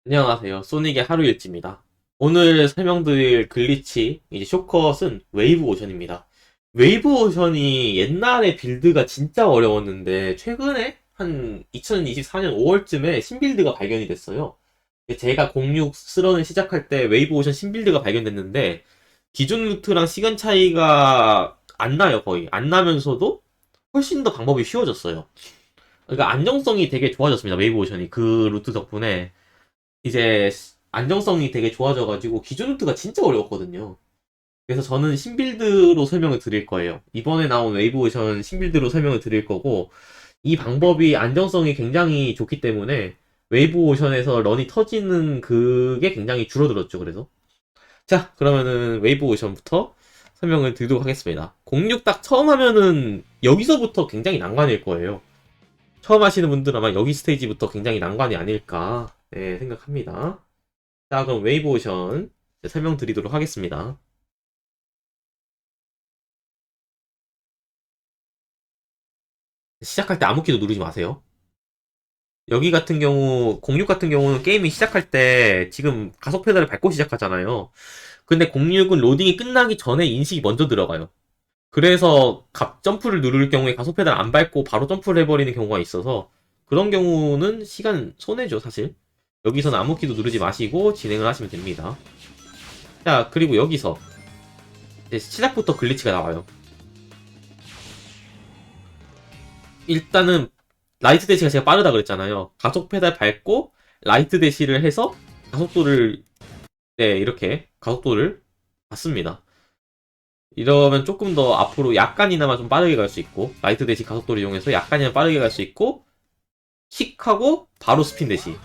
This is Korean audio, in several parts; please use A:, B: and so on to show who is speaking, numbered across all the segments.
A: 안녕하세요. 소닉의 하루일지입니다. 오늘 설명드릴 글리치, 이제 쇼컷은 웨이브 오션입니다. 웨이브 오션이 옛날에 빌드가 진짜 어려웠는데, 최근에 한 2024년 5월쯤에 신빌드가 발견이 됐어요. 제가 06 스런을 시작할 때 웨이브 오션 신빌드가 발견됐는데, 기존 루트랑 시간 차이가 안 나요, 거의. 안 나면서도 훨씬 더 방법이 쉬워졌어요. 그러니까 안정성이 되게 좋아졌습니다, 웨이브 오션이. 그 루트 덕분에. 이제 안정성이 되게 좋아져가지고 기존 루트가 진짜 어려웠거든요. 그래서 저는 신빌드로 설명을 드릴 거예요. 이번에 나온 웨이브 오션 신빌드로 설명을 드릴 거고, 이 방법이 안정성이 굉장히 좋기 때문에 웨이브 오션에서 런이 터지는 그게 굉장히 줄어들었죠. 그래서 자, 그러면은 웨이브 오션부터 설명을 드리도록 하겠습니다. 06 딱 처음 하면은 여기서부터 굉장히 난관일 거예요. 처음 하시는 분들은 아마 여기 스테이지부터 굉장히 난관이 아닐까, 네, 생각합니다. 자, 그럼 웨이브 오션 설명드리도록 하겠습니다. 시작할 때 아무 키도 누르지 마세요. 여기 같은 경우, 06 같은 경우는 게임이 시작할 때 지금 가속 페달을 밟고 시작하잖아요. 근데 06은 로딩이 끝나기 전에 인식이 먼저 들어가요. 그래서 점프를 누를 경우에 가속 페달 안 밟고 바로 점프를 해버리는 경우가 있어서, 그런 경우는 시간 손해죠, 사실. 여기서는 아무 키도 누르지 마시고 진행을 하시면 됩니다. 자, 그리고 여기서 이제 시작부터 글리치가 나와요. 일단은 라이트 대시가 제가 빠르다 그랬잖아요. 가속 페달 밟고 라이트 대시를 해서 가속도를, 네, 이렇게 가속도를 받습니다. 이러면 조금 더 앞으로 약간이나마 좀 빠르게 갈 수 있고, 라이트 대시 가속도를 이용해서 약간이나마 빠르게 갈 수 있고, 킥하고 바로 스핀 대시.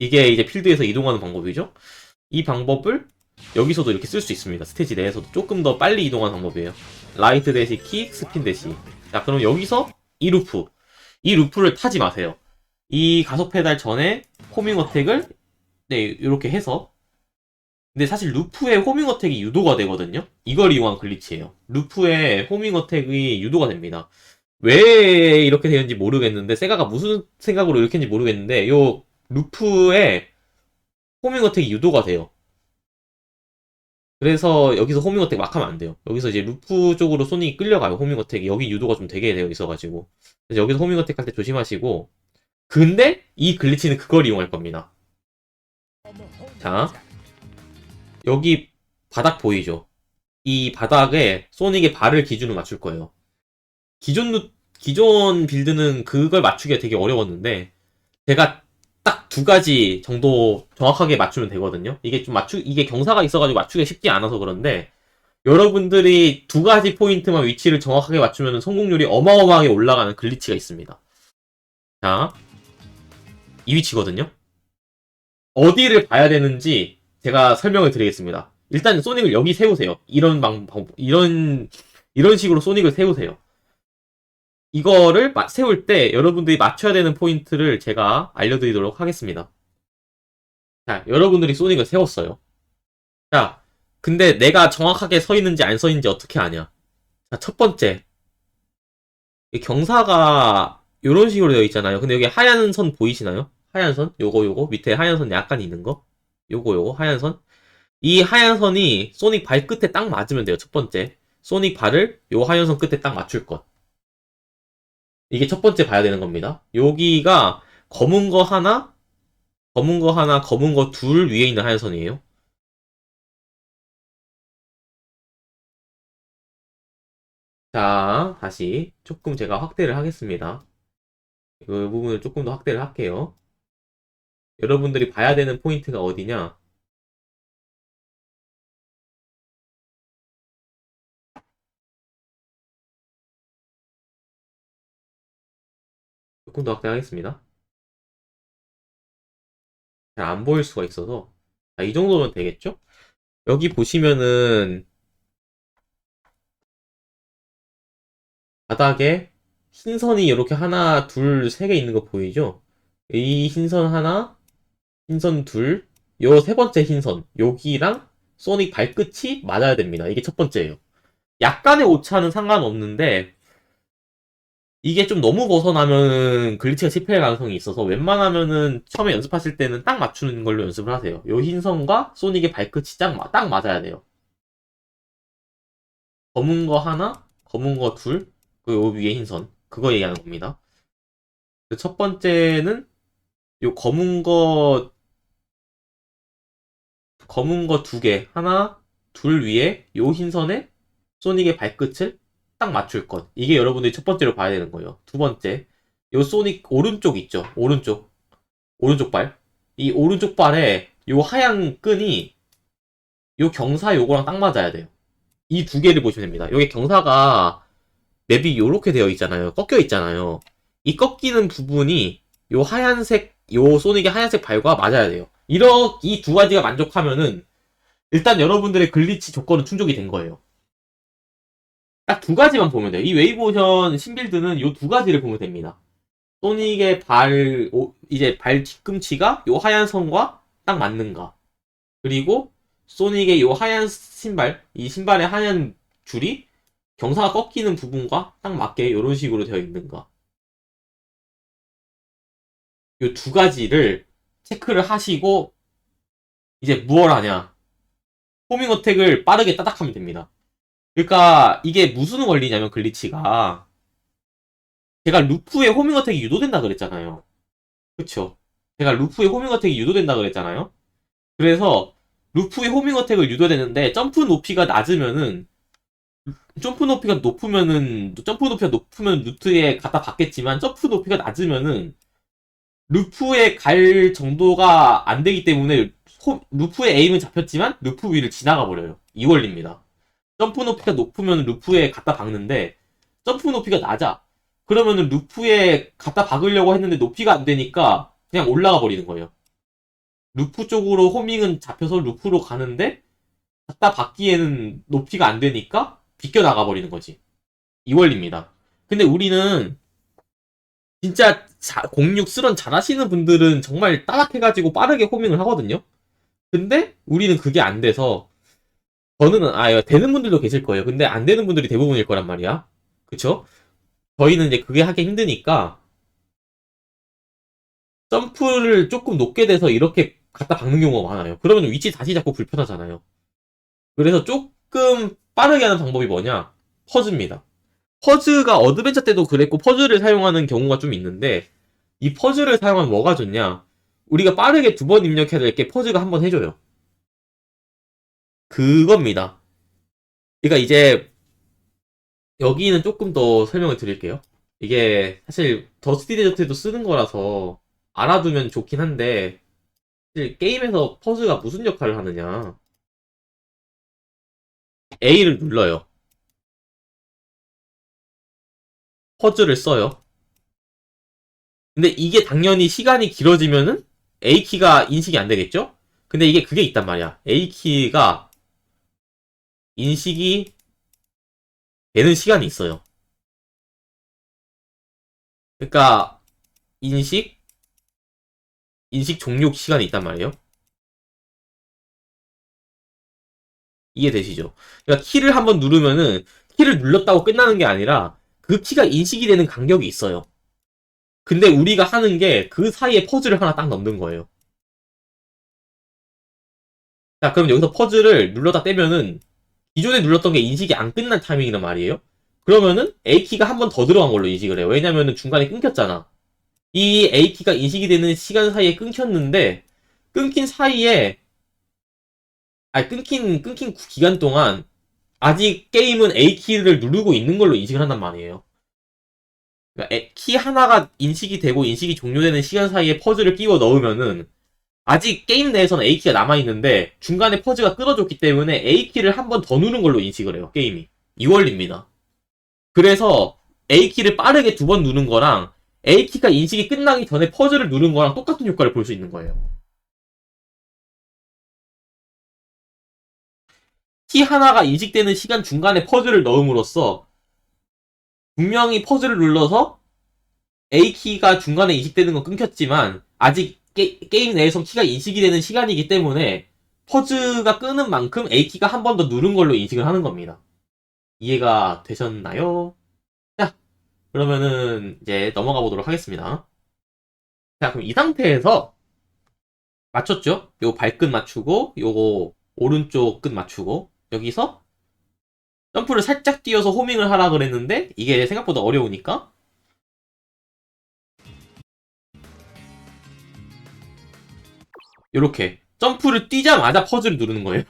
A: 이게 이제 필드에서 이동하는 방법이죠. 이 방법을 여기서도 이렇게 쓸 수 있습니다. 스테이지 내에서도 조금 더 빨리 이동하는 방법이에요. 라이트 대시 킥, 스핀 대시. 자, 그럼 여기서 이 루프. 이 루프를 타지 마세요. 이 가속 페달 전에 호밍 어택을, 네, 이렇게 해서. 근데 사실 루프에 호밍 어택이 유도가 되거든요. 이걸 이용한 글리치예요. 루프에 호밍 어택이 유도가 됩니다. 왜 이렇게 되는지 모르겠는데, 세가가 무슨 생각으로 이렇게 했는지 모르겠는데, 요 루프에 호밍 어택이 유도가 돼요. 그래서 여기서 호밍 어택 막 하면 안 돼요. 여기서 이제 루프 쪽으로 손이 끌려가요. 호밍 어택이. 여기 유도가 좀 되게 되어 있어가지고. 그래서 여기서 호밍 어택 할 때 조심하시고. 근데 이 글리치는 그걸 이용할 겁니다. 자, 여기 바닥 보이죠? 이 바닥에 소닉의 발을 기준으로 맞출 거예요. 기존 빌드는 그걸 맞추기가 되게 어려웠는데, 제가 딱 두 가지 정도 정확하게 맞추면 되거든요. 이게 경사가 있어가지고 맞추기가 쉽지 않아서 그런데, 여러분들이 두 가지 포인트만 위치를 정확하게 맞추면 성공률이 어마어마하게 올라가는 글리치가 있습니다. 자, 이 위치거든요. 어디를 봐야 되는지 제가 설명을 드리겠습니다. 일단 소닉을 여기 세우세요. 이런 식으로 소닉을 세우세요. 이거를 세울 때 여러분들이 맞춰야 되는 포인트를 제가 알려드리도록 하겠습니다. 자, 여러분들이 소닉을 세웠어요. 자, 근데 내가 정확하게 서 있는지 안 서 있는지 어떻게 아냐? 자, 첫 번째. 이 경사가 이런 식으로 되어 있잖아요. 근데 여기 하얀 선 보이시나요? 하얀 선? 요거 밑에 하얀 선 약간 있는 거? 요거 하얀 선? 이 하얀 선이 소닉 발끝에 딱 맞으면 돼요. 첫 번째. 소닉 발을 요 하얀 선 끝에 딱 맞출 것. 이게 첫 번째 봐야 되는 겁니다. 여기가 검은 거 하나, 검은 거 하나, 검은 거 둘 위에 있는 하얀 선이에요. 자, 다시 조금 제가 확대를 하겠습니다. 이 부분을 조금 더 확대를 할게요. 여러분들이 봐야 되는 포인트가 어디냐? 조금 더 확대하겠습니다. 잘 안 보일 수가 있어서. 자, 이 정도면 되겠죠? 여기 보시면은 바닥에 흰선이 이렇게 하나, 둘, 세 개 있는 거 보이죠? 이 흰선 하나, 흰선 둘, 요 세 번째 흰선, 여기랑 소닉 발끝이 맞아야 됩니다. 이게 첫 번째예요. 약간의 오차는 상관없는데, 이게 좀 너무 벗어나면 글리치가 실패할 가능성이 있어서 웬만하면은 처음에 연습하실 때는 딱 맞추는 걸로 연습을 하세요. 요 흰선과 소닉의 발끝이 딱 맞아야 돼요. 검은 거 하나, 검은 거 둘, 그리고 요 위에 흰선. 그거 얘기하는 겁니다. 첫 번째는 요 검은 거 두 개, 하나, 둘 위에 요 흰선에 소닉의 발끝을 딱 맞출 것. 이게 여러분들이 첫 번째로 봐야 되는 거예요. 두 번째, 요 소닉 오른쪽 있죠? 오른쪽 발. 이 오른쪽 발에 요 하얀 끈이 요 경사 요거랑 딱 맞아야 돼요. 이 두 개를 보시면 됩니다. 여기 경사가 맵이 요렇게 되어 있잖아요. 꺾여 있잖아요. 이 꺾이는 부분이 요 하얀색, 요 소닉의 하얀색 발과 맞아야 돼요. 이 두 가지가 만족하면은 일단 여러분들의 글리치 조건은 충족이 된 거예요. 딱 두 가지만 보면 돼요. 이 웨이브오션 신빌드는 요 두 가지를 보면 됩니다. 소닉의 이제 발 뒤꿈치가 요 하얀 선과 딱 맞는가. 그리고 소닉의 요 하얀 신발, 이 신발의 하얀 줄이 경사가 꺾이는 부분과 딱 맞게 이런 식으로 되어 있는가. 요 두 가지를 체크를 하시고 이제 무얼 하냐. 호밍 어택을 빠르게 따닥하면 됩니다. 그러니까 이게 무슨 원리냐면 글리치가 제가 루프에 호밍 어택이 유도된다 그랬잖아요. 그쵸? 제가 루프에 호밍 어택이 유도된다 그랬잖아요. 그래서 루프에 호밍 어택을 유도되는데 점프 높이가 높으면 루트에 갖다 받겠지만 점프 높이가 낮으면은 루프에 갈 정도가 안 되기 때문에 루프의 에임은 잡혔지만 루프 위를 지나가 버려요. 이 원리입니다. 점프 높이가 높으면 루프에 갖다 박는데 점프 높이가 낮아. 그러면은 루프에 갖다 박으려고 했는데 높이가 안 되니까 그냥 올라가 버리는 거예요. 루프 쪽으로 호밍은 잡혀서 루프로 가는데 갖다 박기에는 높이가 안 되니까 비껴나가 버리는 거지. 이 원리입니다. 근데 우리는 진짜 공육 스런 잘하시는 분들은 정말 따락해가지고 빠르게 호밍을 하거든요. 근데 우리는 그게 안 돼서 되는 분들도 계실 거예요. 근데 안 되는 분들이 대부분일 거란 말이야. 그쵸? 저희는 이제 그게 하기 힘드니까 점프를 조금 높게 돼서 이렇게 갖다 박는 경우가 많아요. 그러면 위치 다시 잡고 불편하잖아요. 그래서 조금 빠르게 하는 방법이 뭐냐? 퍼즈입니다. 퍼즈가 어드벤처 때도 그랬고 퍼즈를 사용하는 경우가 좀 있는데 이 퍼즈를 사용하면 뭐가 좋냐? 우리가 빠르게 두 번 입력해야 될 게 퍼즈가 한 번 해줘요. 그겁니다. 그러니까 이제 여기는 조금 더 설명을 드릴게요. 이게 사실 더스티 데저트에도 쓰는 거라서 알아두면 좋긴 한데 사실 게임에서 퍼즈가 무슨 역할을 하느냐? A를 눌러요. 퍼즈를 써요. 근데 이게 당연히 시간이 길어지면은 A키가 인식이 안 되겠죠? 근데 이게 그게 있단 말이야. A키가 인식이 되는 시간이 있어요. 그러니까 인식, 인식 종료 시간이 있단 말이에요. 이해되시죠? 그러니까 키를 한번 누르면은 키를 눌렀다고 끝나는 게 아니라 그 키가 인식이 되는 간격이 있어요. 근데 우리가 하는 게 그 사이에 퍼즐을 하나 딱 넣는 거예요. 자, 그럼 여기서 퍼즐을 눌렀다 떼면은 기존에 눌렀던 게 인식이 안 끝난 타이밍이란 말이에요. 그러면은 A키가 한 번 더 들어간 걸로 인식을 해요. 왜냐면은 중간에 끊겼잖아. 이 A키가 인식이 되는 시간 사이에 끊겼는데 끊긴 사이에 끊긴 기간 동안 아직 게임은 A키를 누르고 있는 걸로 인식을 한단 말이에요. 그러니까 키 하나가 인식이 되고 인식이 종료되는 시간 사이에 퍼즐을 끼워 넣으면은 아직 게임 내에서는 A키가 남아있는데 중간에 퍼즐가 끊어졌기 때문에 A키를 한 번 더 누른 걸로 인식을 해요, 게임이. 이 원리입니다. 그래서 A키를 빠르게 두 번 누른 거랑 A키가 인식이 끝나기 전에 퍼즐을 누른 거랑 똑같은 효과를 볼 수 있는 거예요. 키 하나가 인식되는 시간 중간에 퍼즐을 넣음으로써 분명히 퍼즐을 눌러서 A키가 중간에 인식되는 건 끊겼지만 아직 게임 내에서 키가 인식이 되는 시간이기 때문에 퍼즈가 끄는 만큼 A키가 한 번 더 누른 걸로 인식을 하는 겁니다. 이해가 되셨나요? 자, 그러면은 이제 넘어가 보도록 하겠습니다. 자, 그럼 이 상태에서 맞췄죠? 요 발끝 맞추고, 요거 오른쪽 끝 맞추고, 여기서 점프를 살짝 뛰어서 호밍을 하라 그랬는데, 이게 생각보다 어려우니까, 요렇게 점프를 뛰자마자 퍼즐을 누르는 거예요.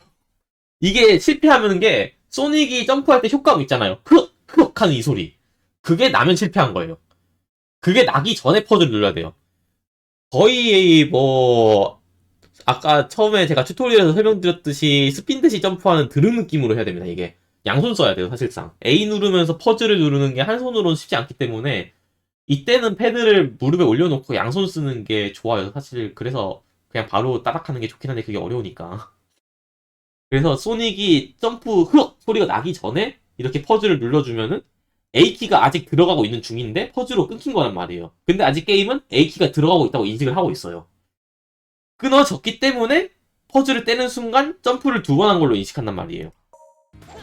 A: 이게 실패하는 게, 소닉이 점프할 때 효과음 있잖아요. 흐! 흐! 하는 이 소리. 그게 나면 실패한 거예요. 그게 나기 전에 퍼즐을 눌러야 돼요. 거의 뭐 아까 처음에 제가 튜토리얼에서 설명드렸듯이 스핀듯이 점프하는 드릉 느낌으로 해야 됩니다. 이게 양손 써야 돼요. 사실상 A 누르면서 퍼즐을 누르는 게 한 손으로는 쉽지 않기 때문에 이때는 패드를 무릎에 올려놓고 양손 쓰는 게 좋아요. 사실 그래서 그냥 바로 따락하는 게 좋긴 한데 그게 어려우니까. 그래서 소닉이 점프 흐 소리가 나기 전에 이렇게 퍼즐을 눌러주면은 A키가 아직 들어가고 있는 중인데 퍼즐로 끊긴 거란 말이에요. 근데 아직 게임은 A키가 들어가고 있다고 인식을 하고 있어요. 끊어졌기 때문에 퍼즐을 떼는 순간 점프를 두 번 한 걸로 인식한단 말이에요.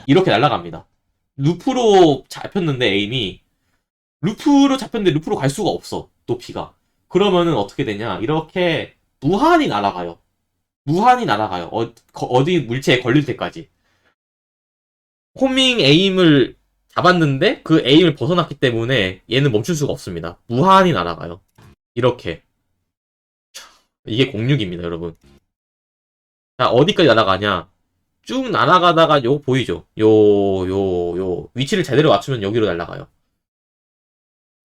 A: 이렇게 날아갑니다. 루프로 잡혔는데 에임이 루프로 잡혔는데 루프로 갈 수가 없어. 높이가. 그러면은 어떻게 되냐? 이렇게 무한히 날아가요. 무한히 날아가요. 어디 물체에 걸릴 때까지. 호밍 에임을 잡았는데 그 에임을 벗어났기 때문에 얘는 멈출 수가 없습니다. 무한히 날아가요. 이렇게. 이게 공육입니다, 여러분. 자, 어디까지 날아가냐? 쭉 날아가다가 요거 보이죠? 요 위치를 제대로 맞추면 여기로 날아가요.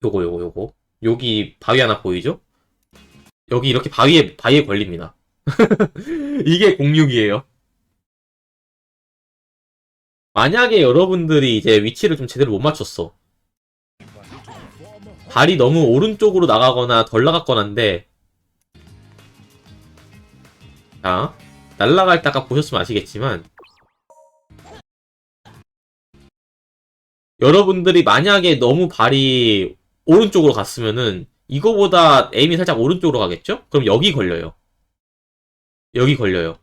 A: 요거 여기 바위 하나 보이죠? 여기 이렇게 바위에 걸립니다. 이게 공육이에요. 만약에 여러분들이 이제 위치를 좀 제대로 못 맞췄어. 발이 너무 오른쪽으로 나가거나 덜 나갔거나인데, 자, 날아갈 때 아까 보셨으면 아시겠지만, 여러분들이 만약에 너무 발이 오른쪽으로 갔으면은 이거보다 에임이 살짝 오른쪽으로 가겠죠? 그럼 여기 걸려요. 여기 걸려요.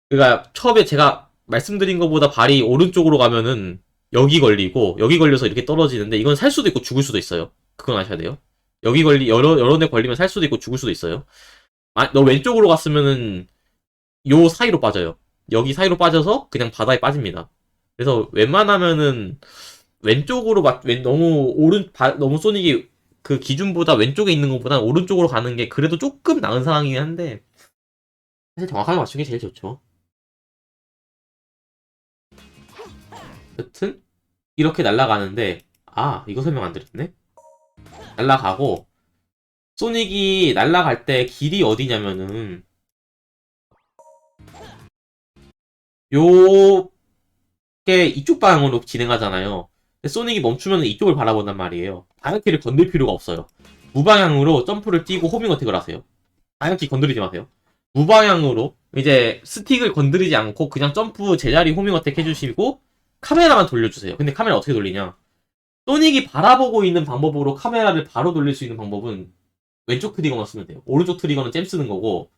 A: 그러니까 처음에 제가 말씀드린 것보다 발이 오른쪽으로 가면은 여기 걸리고 여기 걸려서 이렇게 떨어지는데 이건 살 수도 있고 죽을 수도 있어요. 그건 아셔야 돼요. 여러 대 걸리면 살 수도 있고 죽을 수도 있어요. 아, 너 왼쪽으로 갔으면은 요 사이로 빠져요. 여기 사이로 빠져서 그냥 바다에 빠집니다. 그래서 웬만하면은 왼쪽으로 너무 소닉이 그 기준보다 왼쪽에 있는 것보다 오른쪽으로 가는 게 그래도 조금 나은 상황이긴 한데 사실 정확하게 맞추는 게 제일 좋죠. 여튼 이렇게 날아가는데 이거 설명 안 드렸네. 날아가고 소닉이 날아갈 때 길이 어디냐면은 요게 이쪽 방향으로 진행하잖아요. 근데 소닉이 멈추면 이쪽을 바라본단 말이에요. 방향키를 건들 필요가 없어요. 무방향으로 점프를 뛰고 호밍 어택을 하세요. 방향키 건드리지 마세요. 무방향으로 이제 스틱을 건드리지 않고 그냥 점프 제자리 호밍 어택 해주시고 카메라만 돌려주세요. 근데 카메라 어떻게 돌리냐? 소닉이 바라보고 있는 방법으로 카메라를 바로 돌릴 수 있는 방법은 왼쪽 트리거만 쓰면 돼요. 오른쪽 트리거는 잼 쓰는 거고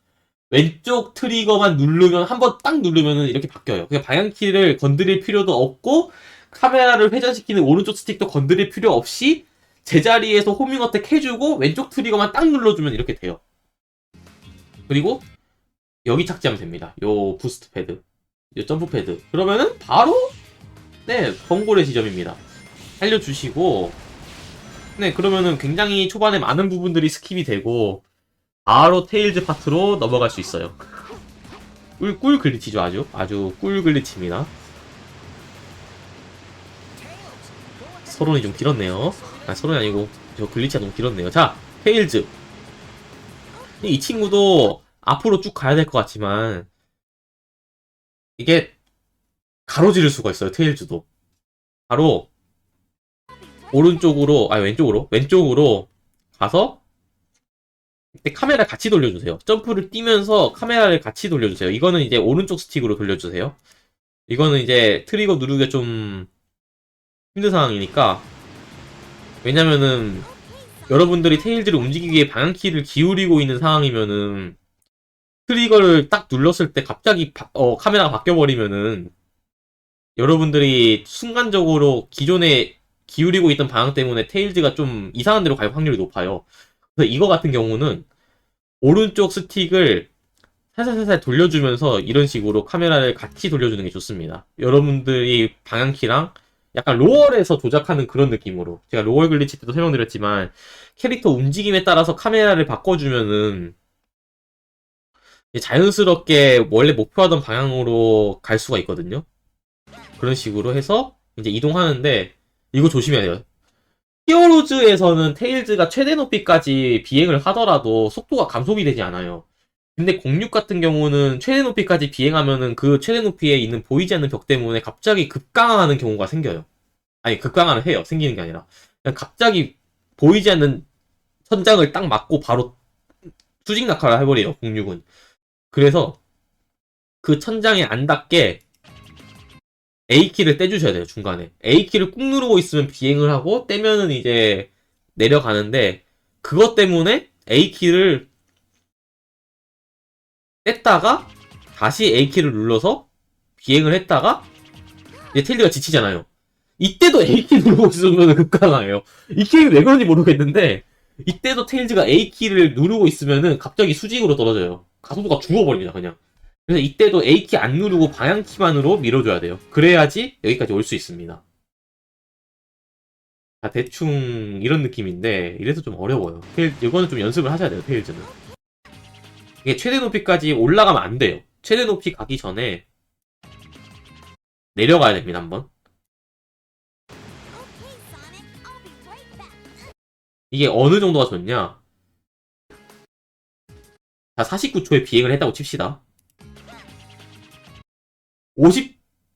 A: 왼쪽 트리거만 누르면 한 번 딱 누르면은 이렇게 바뀌어요. 그러니까 방향키를 건드릴 필요도 없고 카메라를 회전시키는 오른쪽 스틱도 건드릴 필요 없이 제자리에서 호밍 어택 해주고 왼쪽 트리거만 딱 눌러주면 이렇게 돼요. 그리고 여기 착지하면 됩니다. 요 부스트 패드, 요 점프 패드. 그러면은 바로 번골의 지점입니다. 살려주시고 그러면은 굉장히 초반에 많은 부분들이 스킵이 되고 바로 테일즈 파트로 넘어갈 수 있어요. 꿀 글리치죠. 아주 꿀 글리치입니다. 서론이 좀 길었네요. 서론이 아니고 저 글리치가 너무 길었네요. 자, 테일즈. 이 친구도 앞으로 쭉 가야 될 것 같지만 이게 가로지를 수가 있어요. 테일즈도 바로 왼쪽으로 가서 이때 카메라 같이 돌려주세요. 점프를 뛰면서 카메라를 같이 돌려주세요. 이거는 이제 오른쪽 스틱으로 돌려주세요. 이거는 이제 트리거 누르기가 좀 힘든 상황이니까 왜냐면은 여러분들이 테일즈를 움직이기 위해 방향키를 기울이고 있는 상황이면은 트리거를 딱 눌렀을 때 갑자기 카메라가 바뀌어버리면은 여러분들이 순간적으로 기존의 기울이고 있던 방향 때문에 테일즈가 좀 이상한 데로 갈 확률이 높아요. 그래서 이거 같은 경우는 오른쪽 스틱을 살살살살 돌려주면서 이런 식으로 카메라를 같이 돌려주는 게 좋습니다. 여러분들이 방향키랑 약간 로얼에서 조작하는 그런 느낌으로, 제가 로얼 글리치 때도 설명드렸지만 캐릭터 움직임에 따라서 카메라를 바꿔주면은 자연스럽게 원래 목표하던 방향으로 갈 수가 있거든요. 그런 식으로 해서 이제 이동하는데, 이거 조심해야 돼요. 히어로즈에서는 테일즈가 최대 높이까지 비행을 하더라도 속도가 감속이 되지 않아요. 근데 06 같은 경우는 최대 높이까지 비행하면은 그 최대 높이에 있는 보이지 않는 벽 때문에 갑자기 급강하는 경우가 생겨요. 아니, 급강하는 해요. 생기는 게 아니라. 그냥 갑자기 보이지 않는 천장을 딱 맞고 바로 수직 낙하를 해버려요, 06은. 그래서 그 천장에 안 닿게 A키를 떼주셔야 돼요, 중간에. A키를 꾹 누르고 있으면 비행을 하고, 떼면은 이제 내려가는데, 그것 때문에 A키를 뗐다가, 다시 A키를 눌러서 비행을 했다가, 이제 테일즈가 지치잖아요. 이때도 A키 누르고 있으면 급강하예요. 이 게임이 왜 그런지 모르겠는데, 이때도 테일즈가 A키를 누르고 있으면은 갑자기 수직으로 떨어져요. 가속도가 죽어버립니다, 그냥. 그래서 이때도 A키 안 누르고 방향키만으로 밀어줘야 돼요. 그래야지 여기까지 올 수 있습니다. 자, 대충 이런 느낌인데 이래서 좀 어려워요. 이거는 좀 연습을 하셔야 돼요, 테일즈는. 이게 최대 높이까지 올라가면 안 돼요. 최대 높이 가기 전에 내려가야 됩니다, 한번. 이게 어느 정도가 좋냐? 자, 49초에 비행을 했다고 칩시다.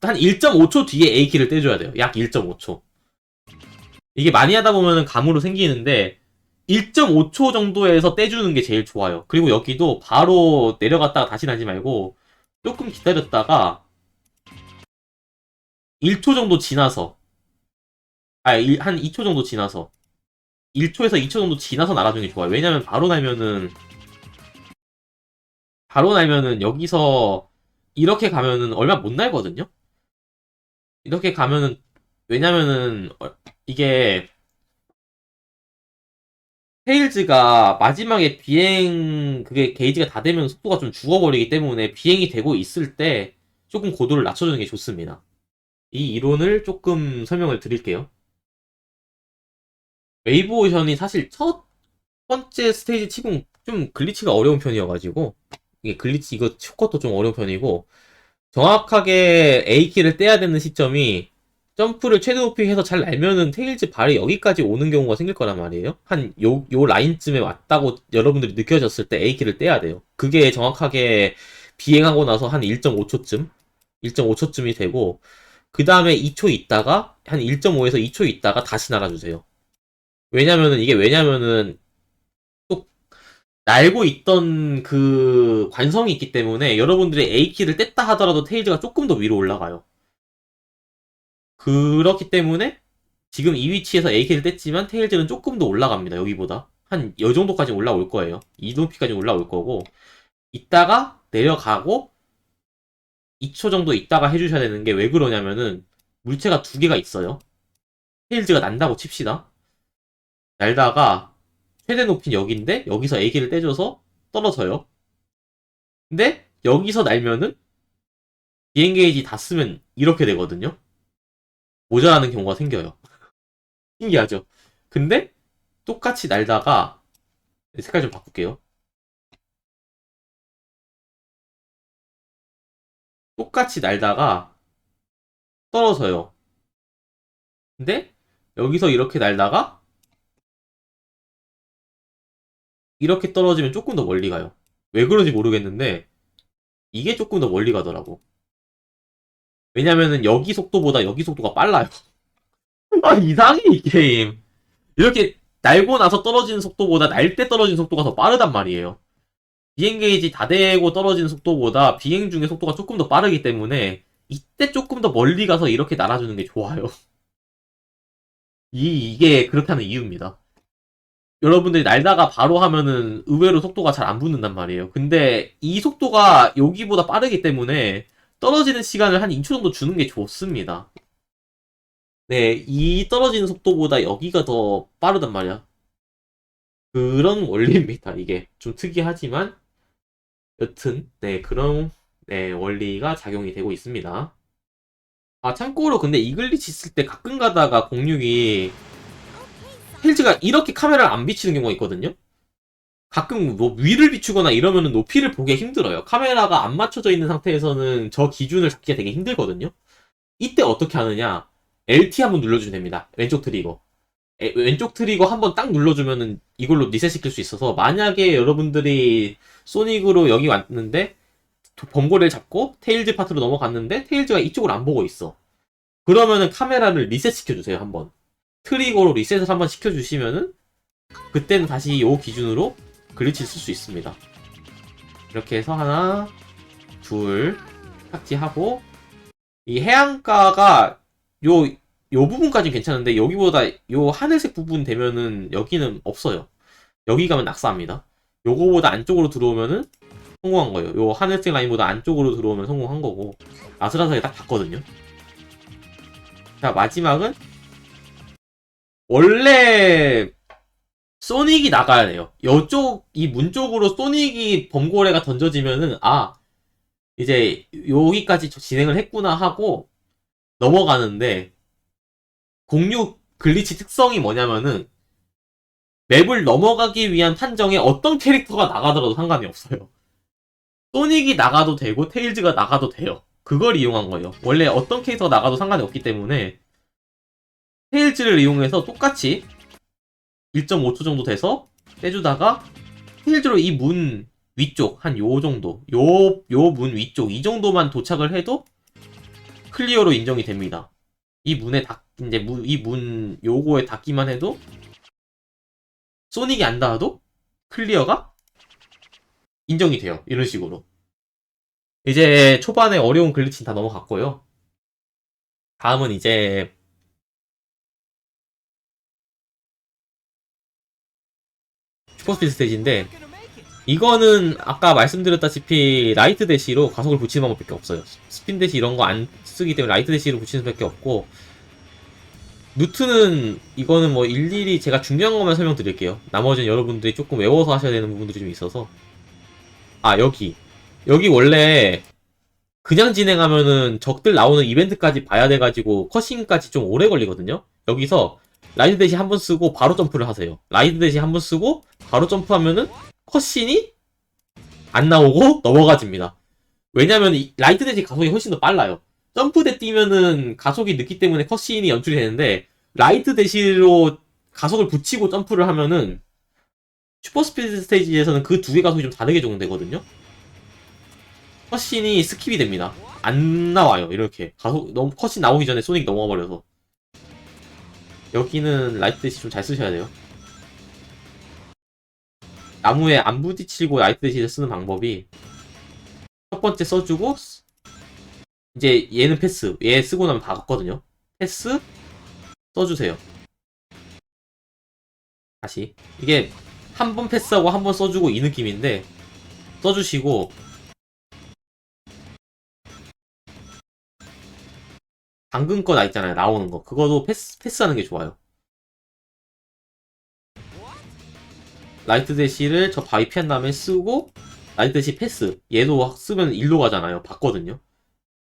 A: 한 1.5초 뒤에 A키를 떼줘야 돼요. 약 1.5초. 이게 많이 하다 보면은 감으로 생기는데 1.5초 정도에서 떼주는 게 제일 좋아요. 그리고 여기도 바로 내려갔다가 다시 나지 말고 조금 기다렸다가 1초 정도 지나서, 한 2초 정도 지나서, 1초에서 2초 정도 지나서 날아주는 게 좋아요. 왜냐면 바로 날면은 여기서 이렇게 가면은 얼마 못 날거든요? 이렇게 가면은, 왜냐면은 이게 테일즈가 마지막에 그게 게이지가 다 되면 속도가 좀 죽어버리기 때문에 비행이 되고 있을 때 조금 고도를 낮춰주는 게 좋습니다. 이 이론을 조금 설명을 드릴게요. 웨이브 오션이 사실 첫 번째 스테이지 치곤 좀 글리치가 어려운 편이어가지고, 이게 글리치, 이거 쇼컷도 좀 어려운 편이고, 정확하게 A키를 떼야 되는 시점이 점프를 최대 높이 해서 잘 날면은 테일즈 발이 여기까지 오는 경우가 생길 거란 말이에요. 요 라인쯤에 왔다고 여러분들이 느껴졌을 때 A키를 떼야 돼요. 그게 정확하게 비행하고 나서 한 1.5초쯤이 되고, 그 다음에 2초 있다가, 한 1.5에서 2초 있다가 다시 날아주세요. 왜냐면은, 또, 날고 있던 그 관성이 있기 때문에 여러분들이 A키를 뗐다 하더라도 테일즈가 조금 더 위로 올라가요. 그렇기 때문에 지금 이 위치에서 AK를 뗐지만 테일즈는 조금 더 올라갑니다. 여기보다. 한 이 정도까지 올라올 거예요. 이 높이까지 올라올 거고, 이따가 내려가고 2초 정도 있다가 해주셔야 되는 게, 왜 그러냐면은 물체가 두 개가 있어요. 테일즈가 난다고 칩시다. 날다가 최대 높이는 여기인데 여기서 AK를 떼줘서 떨어져요. 근데 여기서 날면은 비행 게이지 다 쓰면 이렇게 되거든요. 모자라는 경우가 생겨요. 신기하죠? 근데 똑같이 날다가, 색깔 좀 바꿀게요. 똑같이 날다가 떨어져요. 근데 여기서 이렇게 날다가 이렇게 떨어지면 조금 더 멀리 가요. 왜 그런지 모르겠는데 이게 조금 더 멀리 가더라고. 왜냐면은 여기 속도보다 여기 속도가 빨라요. 아, 이상해 이 게임. 이렇게 날고 나서 떨어지는 속도보다 날 때 떨어지는 속도가 더 빠르단 말이에요. 비행 게이지 다 되고 떨어지는 속도보다 비행 중에 속도가 조금 더 빠르기 때문에 이때 조금 더 멀리 가서 이렇게 날아주는 게 좋아요. 이게 그렇다는 이유입니다. 여러분들이 날다가 바로 하면은 의외로 속도가 잘 안 붙는단 말이에요. 근데 이 속도가 여기보다 빠르기 때문에 떨어지는 시간을 한 2초 정도 주는 게 좋습니다. 네, 이 떨어지는 속도보다 여기가 더 빠르단 말이야. 그런 원리입니다. 이게 좀 특이하지만 여튼 네 그런 네 원리가 작용이 되고 있습니다. 아 참고로 근데 이글리치 있을 때 가끔 가다가 06이 힐즈가 이렇게 카메라를 안 비치는 경우가 있거든요. 가끔 뭐 위를 비추거나 이러면은 높이를 보기 힘들어요. 카메라가 안 맞춰져 있는 상태에서는 저 기준을 잡기가 되게 힘들거든요. 이때 어떻게 하느냐? LT 한번 눌러주면 됩니다. 왼쪽 트리거. 왼쪽 트리거 한번 딱 눌러주면은 이걸로 리셋 시킬 수 있어서 만약에 여러분들이 소닉으로 여기 왔는데 범고래를 잡고 테일즈 파트로 넘어갔는데 테일즈가 이쪽을 안 보고 있어. 그러면은 카메라를 리셋 시켜주세요. 한번. 트리거로 리셋을 한번 시켜주시면은 그때는 다시 요 기준으로 글리치를 쓸 수 있습니다. 이렇게 해서 하나, 둘, 탁지하고 이 해안가가 요 부분까지는 괜찮은데 여기보다 요 하늘색 부분 되면은 여기는 없어요. 여기 가면 낙사합니다. 요거보다 안쪽으로 들어오면은 성공한 거예요. 요 하늘색 라인보다 안쪽으로 들어오면 성공한 거고 아슬아슬하게 딱 봤거든요. 자 마지막은 원래 소닉이 나가야 돼요. 요쪽 이 문 쪽으로 소닉이 범고래가 던져지면은 아 이제 여기까지 진행을 했구나 하고 넘어가는데 06 글리치 특성이 뭐냐면은 맵을 넘어가기 위한 판정에 어떤 캐릭터가 나가더라도 상관이 없어요. 소닉이 나가도 되고 테일즈가 나가도 돼요. 그걸 이용한 거예요. 원래 어떤 캐릭터가 나가도 상관이 없기 때문에 테일즈를 이용해서 똑같이 1.5초 정도 돼서 빼주다가 테일즈로 이 문 위쪽 한 요 정도 요 문 위쪽 이 정도만 도착을 해도 클리어로 인정이 됩니다. 이 문에 이제 이 문 요거에 닿기만 해도 소닉이 안 닿아도 클리어가 인정이 돼요. 이런 식으로. 이제 초반에 어려운 글리치는 다 넘어갔고요. 다음은 이제 슈퍼스피드 스테이지인데 이거는 아까 말씀드렸다시피 라이트 대시로 가속을 붙이는 방법밖에 없어요. 스핀 대시 이런 거 안 쓰기 때문에 라이트 대시로 붙이는 수밖에 없고 루트는 이거는 뭐 일일이 제가 중요한 것만 설명드릴게요. 나머지는 여러분들이 조금 외워서 하셔야 되는 부분들이 좀 있어서 아 여기 원래 그냥 진행하면은 적들 나오는 이벤트까지 봐야 돼가지고 컷신까지 좀 오래 걸리거든요. 여기서 라이드 대시 한 번 쓰고 바로 점프를 하세요. 라이드 대시 한 번 쓰고 바로 점프하면은 컷신이 안 나오고 넘어가집니다. 왜냐면 라이드 대시 가속이 훨씬 더 빨라요. 점프대 뛰면은 가속이 늦기 때문에 컷신이 연출이 되는데 라이트 대시로 가속을 붙이고 점프를 하면은 슈퍼스피드 스테이지에서는 그 두 개 가속이 좀 다르게 적용되거든요. 컷신이 스킵이 됩니다. 안 나와요. 이렇게 가속 너무 컷신 나오기 전에 소닉이 넘어가 버려서 여기는 라이트 대시 좀 잘 쓰셔야 돼요. 나무에 안 부딪히고 라이트 대시를 쓰는 방법이 첫 번째 써주고 이제 얘는 패스 얘 쓰고 나면 다 갔거든요. 패스 써주세요. 다시 이게 한 번 패스하고 한 번 써주고 이 느낌인데 써주시고 방금 거 나 있잖아요. 나오는 거 그거도 패스하는 게 좋아요. 라이트 대시를 저 바위 피한 다음에 쓰고 라이트 대시 패스 얘도 쓰면 일로 가잖아요. 봤거든요.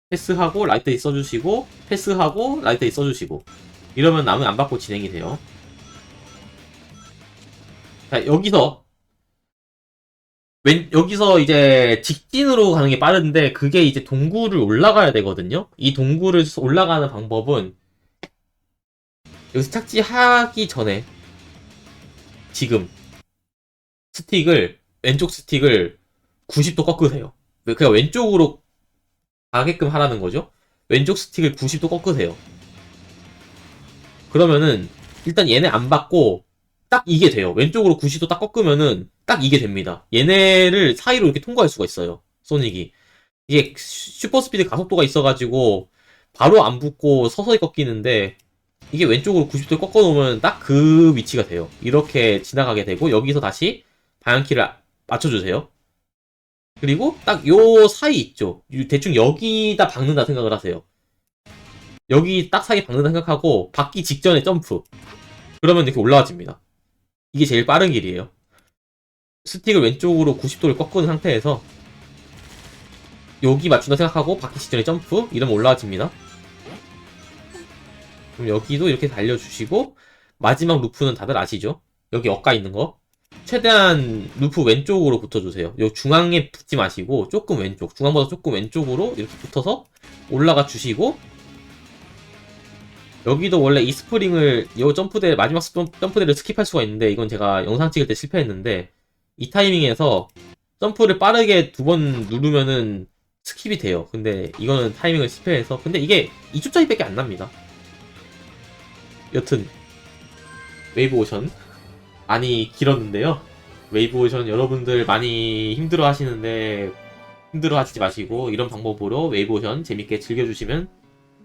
A: 패스하고 라이트 대시 써주시고 패스하고 라이트 대시 써주시고 이러면 남은 안 받고 진행이 돼요. 자 여기서 이제 직진으로 가는 게 빠른데 그게 이제 동굴을 올라가야 되거든요. 이 동굴을 올라가는 방법은 여기서 착지하기 전에 지금 왼쪽 스틱을 90도 꺾으세요. 그냥 왼쪽으로 가게끔 하라는 거죠. 왼쪽 스틱을 90도 꺾으세요. 그러면은 일단 얘네 안 받고 딱 이게 돼요. 왼쪽으로 90도 딱 꺾으면은 딱 이게 됩니다. 얘네를 사이로 이렇게 통과할 수가 있어요. 소닉이. 이게 슈퍼스피드 가속도가 있어가지고 바로 안 붙고 서서히 꺾이는데 이게 왼쪽으로 90도 꺾어 놓으면 딱 그 위치가 돼요. 이렇게 지나가게 되고 여기서 다시 방향키를 맞춰주세요. 그리고 딱 요 사이 있죠. 대충 여기다 박는다 생각을 하세요. 여기 딱 사이 박는다 생각하고 박기 직전에 점프. 그러면 이렇게 올라와집니다. 이게 제일 빠른 길이에요. 스틱을 왼쪽으로 90도를 꺾은 상태에서 여기 맞춘다 생각하고 박기 직전에 점프. 이러면 올라와집니다. 그럼 여기도 이렇게 달려주시고 마지막 루프는 다들 아시죠? 여기 엇가 있는 거. 최대한 루프 왼쪽으로 붙어주세요. 요 중앙에 붙지 마시고 조금 왼쪽, 중앙보다 조금 왼쪽으로 이렇게 붙어서 올라가 주시고 여기도 원래 이 스프링을 요 점프대 마지막 점프대를 스킵할 수가 있는데 이건 제가 영상 찍을 때 실패했는데 이 타이밍에서 점프를 빠르게 두 번 누르면은 스킵이 돼요. 근데 이거는 타이밍을 실패해서 근데 이게 2초 차이밖에 안 납니다. 여튼 웨이브 오션 많이 길었는데요. 웨이브 오션 여러분들 많이 힘들어 하시는데 힘들어 하시지 마시고 이런 방법으로 웨이브 오션 재밌게 즐겨주시면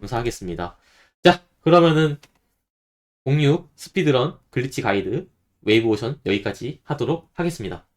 A: 감사하겠습니다. 자, 그러면은 06 스피드런 글리치 가이드 웨이브 오션 여기까지 하도록 하겠습니다.